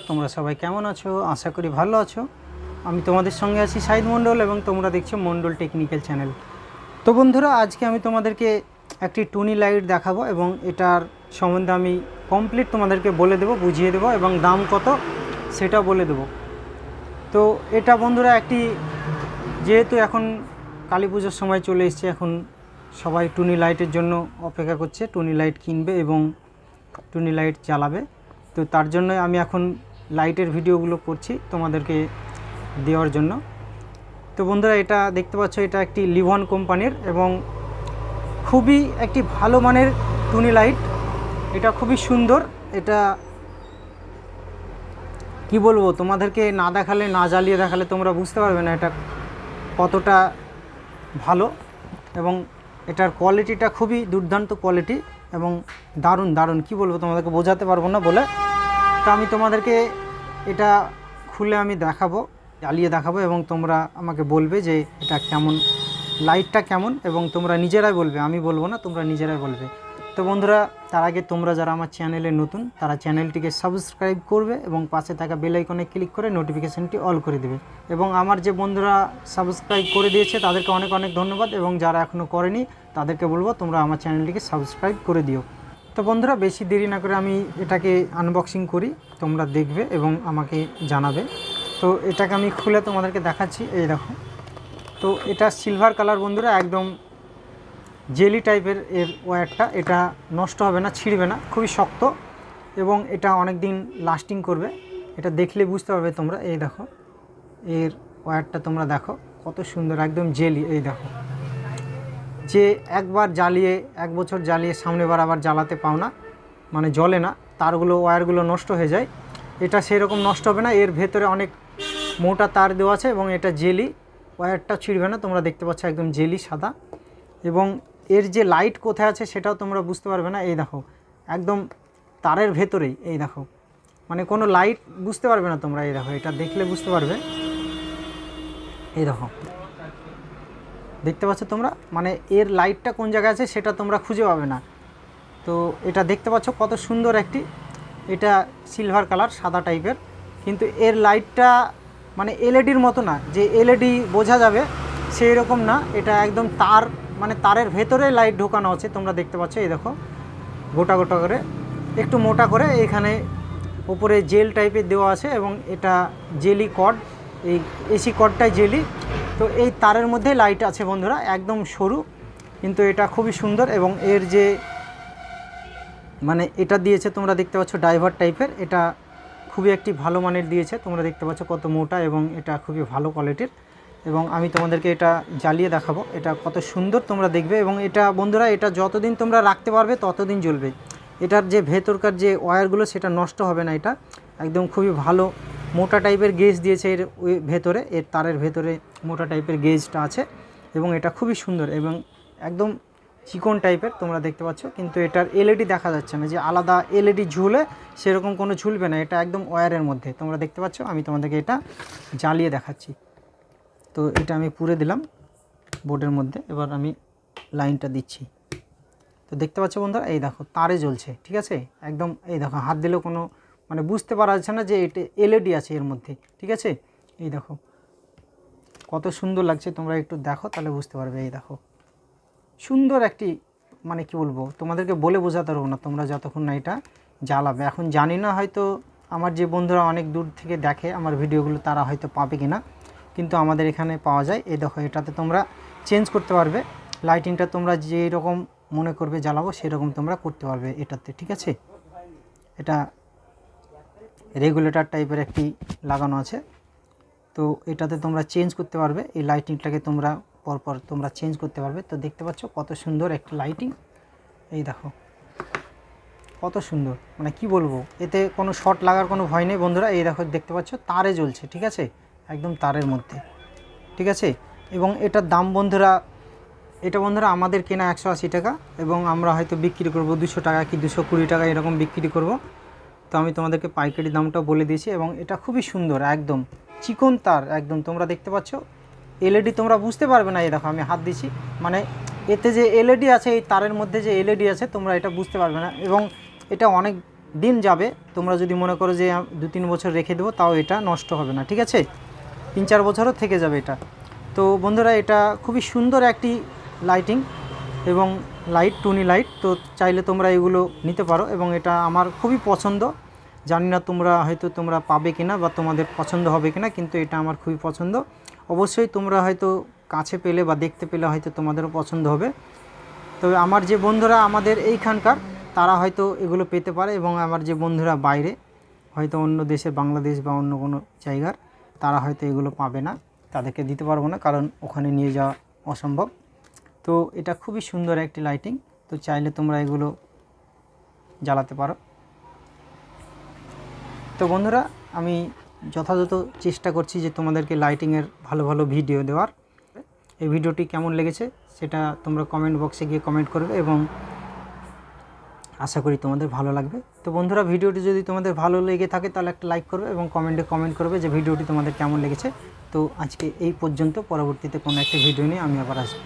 তোমরা সবাই কেমন আছো? আশা করি ভালো আছো। আমি তোমাদের সঙ্গে আছি সাইদ মণ্ডল এবং তোমরা দেখছো মণ্ডল টেকনিক্যাল চ্যানেল। তো বন্ধুরা, আজকে আমি তোমাদেরকে একটি টুনি লাইট দেখাবো এবং এটার সম্বন্ধে আমি কমপ্লিট তোমাদেরকে বলে দেবো, বুঝিয়ে দেবো এবং দাম কত সেটা বলে দেবো। তো এটা বন্ধুরা একটি, যেহেতু এখন কালী পুজোর সময় চলে এসছে, এখন সবাই টুনি লাইটের জন্য অপেক্ষা করছে, টুনি লাইট কিনবে এবং টুনি লাইট জ্বালাবে। তো তার জন্য আমি এখন লাইটের ভিডিওগুলো করছি তোমাদেরকে দেওয়ার জন্য। তো বন্ধুরা, এটা দেখতে পাচ্ছ, এটা একটি লিভন কোম্পানির এবং খুবই একটি ভালো মানের টুনি লাইট। এটা খুবই সুন্দর। এটা কি বলবো, তোমাদেরকে না দেখালে, না জ্বালিয়ে দেখালে তোমরা বুঝতে পারবে না এটা কতটা ভালো। এবং এটার কোয়ালিটিটা খুবই দুর্দান্ত কোয়ালিটি এবং দারুণ দারুণ, কী বলবো, তোমাদেরকে বোঝাতে পারবো না বলে। তো আমি তোমাদেরকে এটা খুলে আমি দেখাবো, জ্বালিয়ে দেখাবো এবং তোমরা আমাকে বলবে যে এটা কেমন, লাইটটা কেমন, এবং তোমরা নিজেরাই বলবে, আমি বলবো না, তোমরা নিজেরাই বলবে। তো বন্ধুরা, তার আগে তোমরা যারা আমার চ্যানেলে নতুন, তারা চ্যানেলটিকে সাবস্ক্রাইব করবে এবং পাশে থাকা বেল আইকনে ক্লিক করে নোটিফিকেশানটি অল করে দেবে। এবং আমার যে বন্ধুরা সাবস্ক্রাইব করে দিয়েছে তাদেরকে অনেক অনেক ধন্যবাদ, এবং যারা এখনও করেনি তাদেরকে বলবো তোমরা আমার চ্যানেলটিকে সাবস্ক্রাইব করে দিও। তো বন্ধুরা, বেশি দেরি না করে আমি এটাকে আনবক্সিং করি, তোমরা দেখবে এবং আমাকে জানাবে। তো এটাকে আমি খুলে তোমাদেরকে দেখাচ্ছি। এই দেখো, তো এটা সিলভার কালার বন্ধুরা, একদম জেলি টাইপের এর ওয়্যারটা। এটা নষ্ট হবে না, ছিঁড়বে না, খুবই শক্ত এবং এটা অনেক দিন লাস্টিং করবে। এটা দেখলে বুঝতে পারবে তোমরা। এই দেখো এর ওয়্যারটা, তোমরা দেখো কত সুন্দর, একদম জেলি। এই দেখো, যে একবার জ্বালিয়ে, এক বছর জ্বালিয়ে সামনেবার আবার জ্বালাতে পাও না, মানে জ্বলে না, তারগুলো, ওয়্যারগুলো নষ্ট হয়ে যায়। এটা সেরকম নষ্ট হবে না। এর ভেতরে অনেক মোটা তার দেওয়া আছে এবং এটা জেলি, ওয়্যারটা ছিঁড়বে না। তোমরা দেখতে পাচ্ছ একদম জেলি সাদা। এবং এর যে লাইট কোথায় আছে সেটাও তোমরা বুঝতে পারবে না। এই দেখো, একদম তারের ভেতরেই। এই দেখো, মানে কোনো লাইট বুঝতে পারবে না তোমরা। এই দেখো, এটা দেখলে বুঝতে পারবে। এই দেখো, দেখতে পাচ্ছ তোমরা, মানে এর লাইটটা কোন জায়গায় আছে সেটা তোমরা খুঁজে পাবে না। তো এটা দেখতে পাচ্ছ কত সুন্দর একটি, এটা সিলভার কালার, সাদা টাইপের, কিন্তু এর লাইটটা মানে এলইডির মতো না, যে এলইডি বোঝা যাবে সেই রকম না। এটা একদম তার, মানে তারের ভেতরে লাইট ঢোকানো আছে, তোমরা দেখতে পাচ্ছ। এই দেখো, গোটা গোটা করে, একটু মোটা করে, এখানে উপরে জেল টাইপের দেওয়া আছে এবং এটা জেলি কর্ড, এই এসি কর্ডটাই জেলি। তো এই তারের মধ্যে লাইট আছে বন্ধুরা, একদম সরু, কিন্তু এটা খুবই সুন্দর। এবং এর যে মানে এটা দিয়েছে তোমরা দেখতে পাচ্ছ ডাইভার টাইপের, এটা খুবই একটি ভালো মানের দিয়েছে। তোমরা দেখতে পাচ্ছ কত মোটা এবং এটা খুবই ভালো কোয়ালিটির। এবং আমি তোমাদেরকে এটা জ্বালিয়ে দেখাবো, এটা কত সুন্দর তোমরা দেখবে। এবং এটা বন্ধুরা, এটা যতদিন তোমরা রাখতে পারবে ততদিন জ্বলবে। এটার যে ভেতরকার যে ওয়্যারগুলো সেটা নষ্ট হবে না। এটা একদম খুবই ভালো মোটা টাইপের গেজ দিয়েছে এর ভেতরে, এর তারের ভেতরে মোটা টাইপের গেজটা আছে এবং এটা খুবই সুন্দর এবং একদম চিকন টাইপের, তোমরা দেখতে পাচ্ছ। কিন্তু এটার এলইডি দেখা যাচ্ছে না, যে আলাদা এলইডি ঝুলে সেরকম কোনো ঝুলবে না, এটা একদম ওয়্যারের মধ্যে, তোমরা দেখতে পাচ্ছ। আমি তোমাদেরকে এটা জ্বালিয়ে দেখাচ্ছি। তো এটা আমি পুরে দিলাম বোর্ডের মধ্যে, এবার আমি লাইনটা দিচ্ছি। তো দেখতে পাচ্ছ বন্ধুরা, এই দেখো তারে জ্বলছে, ঠিক আছে, একদম। এই দেখো, হাত দিলেও কোনো মানে বুঝতে পারা যাচ্ছে না যে এটা এলইডি আছে এর মধ্যে, ঠিক আছে। এই দেখো কত সুন্দর লাগছে, তোমরা একটু দেখো তাহলে বুঝতে পারবে। এই দেখো, সুন্দর একটি, মানে কি বলবো, তোমাদেরকে বলে বোঝাতে পারবো না তোমরা যতক্ষণ না এটা জ্বালাবে। এখন জানি না, হয়তো আমার যে বন্ধুরা অনেক দূর থেকে দেখে আমার ভিডিওগুলো, তারা হয়তো পাবে কিনা, কিন্তু আমাদের এখানে পাওয়া যায়। এই দেখো, এটাতে তোমরা চেঞ্জ করতে পারবে লাইটিংটা, তোমরা যেই রকম মনে করবে জ্বালাবো সেরকম তোমরা করতে পারবে এটাতে, ঠিক আছে। এটা রেগুলেটর টাইপের একটি লাগানো আছে, তো এটাতে তোমরা চেঞ্জ করতে পারবে, এই লাইটিংটাকে তোমরা পরপর তোমরা চেঞ্জ করতে পারবে। তো দেখতে পাচ্ছ কত সুন্দর একটা লাইটিং। এই দেখো কত সুন্দর, মানে কি বলবো, এতে কোনো শর্ট লাগার কোনো ভয় নেই বন্ধুরা। এই দেখো, দেখতে পাচ্ছ তারে জ্বলছে, ঠিক আছে, একদম তারের মধ্যে, ঠিক আছে। এবং এটার দাম বন্ধুরা, এটা বন্ধুরা আমাদের কেনা 180 টাকা এবং আমরা হয়তো বিক্রি করব 200 টাকা কি 220 টাকা এরকম বিক্রি করব। তো আমি তোমাদেরকে পাইকারি দামটাও বলে দিয়েছি। এবং এটা খুবই সুন্দর, একদম চিকন তার, একদম তোমরা দেখতে পাচ্ছ। এলইডি তোমরা বুঝতে পারবে না। এই দেখো, আমি হাত দিছি, মানে এতে যে এলইডি আছে, এই তারের মধ্যে যে এলইডি আছে তোমরা এটা বুঝতে পারবে না। এবং এটা অনেক দিন যাবে, তোমরা যদি মনে করো যে 2-3 বছর রেখে দেবো তাও এটা নষ্ট হবে না, ঠিক আছে? 3-4 বছরও থেকে যাবে এটা। তো বন্ধুরা এটা খুবই সুন্দর একটি লাইটিং এবং লাইট, টুনি লাইট। তো চাইলে তোমরা এগুলো নিতে পারো এবং এটা আমার খুবই পছন্দ। জানি না তোমরা পাবে কিনা বা তোমাদের পছন্দ হবে কিনা, কিন্তু এটা আমার খুবই পছন্দ। অবশ্যই তোমরা হয়তো কাছে পেলে বা দেখতে পেলে হয়তো তোমাদেরও পছন্দ হবে। তবে আমার যে বন্ধুরা আমাদের এইখানকার তারা হয়তো এগুলো পেতে পারে, এবং আমার যে বন্ধুরা বাইরে হয়তো অন্য দেশে, বাংলাদেশ বা অন্য কোনো জায়গার, তারা হয়তো এগুলো পাবে না, তাদেরকে দিতে পারবো না, কারণ ওখানে নিয়ে যাওয়া অসম্ভব। তো এটা খুবই সুন্দর একটি লাইটিং। তো চাইলে তোমরা এগুলো জ্বালাতে পারো। তো বন্ধুরা আমি যথাযথ চেষ্টা করছি যে তোমাদেরকে লাইটিংয়ের ভালো ভালো ভিডিও দেওয়ার। এই ভিডিওটি কেমন লেগেছে সেটা তোমরা কমেন্ট বক্সে গিয়ে কমেন্ট করবে, এবং আশা করি তোমাদের ভালো লাগবে। তো বন্ধুরা ভিডিওটি যদি তোমাদের ভালো লেগে থাকে তাহলে একটা লাইক করবে এবং কমেন্টে কমেন্ট করবে যে ভিডিওটি তোমাদের কেমন লেগেছে। তো আজকে এই পর্যন্ত, পরবর্তীতে কোনো একটা ভিডিও নিয়ে আমি আবার আসবো।